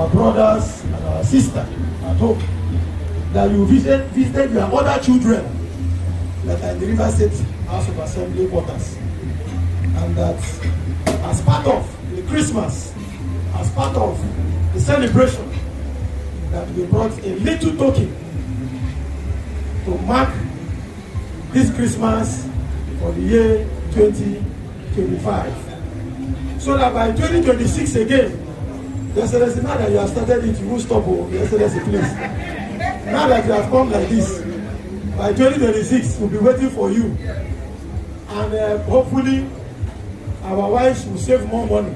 our brothers and our sisters at home, that you visited your other children that are in the River State House of Assembly quarters, and that as part of the Christmas, as part of the celebration, that we brought a little token to mark this Christmas for the year 2025. So that by 2026 again, Your Excellency, now that you have started it, you won't stop, Your Excellency, please. Now that you have come like this, by 2026, we'll be waiting for you. And hopefully, our wives will save more money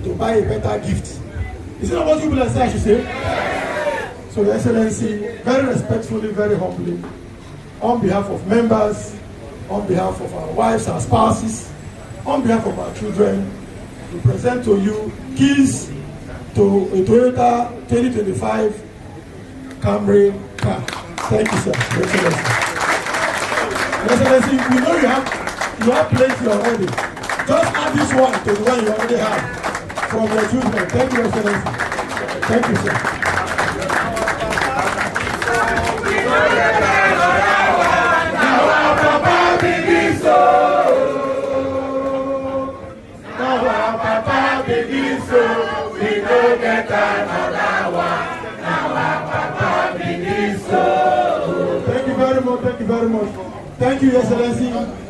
to buy a better gift. Is it not what people say I should say? So, Your Excellency, very respectfully, very humbly, on behalf of members, on behalf of our wives, our spouses, on behalf of our children, we present to you keys to a Toyota 2025 Camry car. Thank you, sir. Your Excellency. Your Excellency, we know you have plenty already. Just add this one to the one you already have from your children. Thank you, Your Excellency. Thank you, sir. Thank you very much. Thank you, Your Excellency.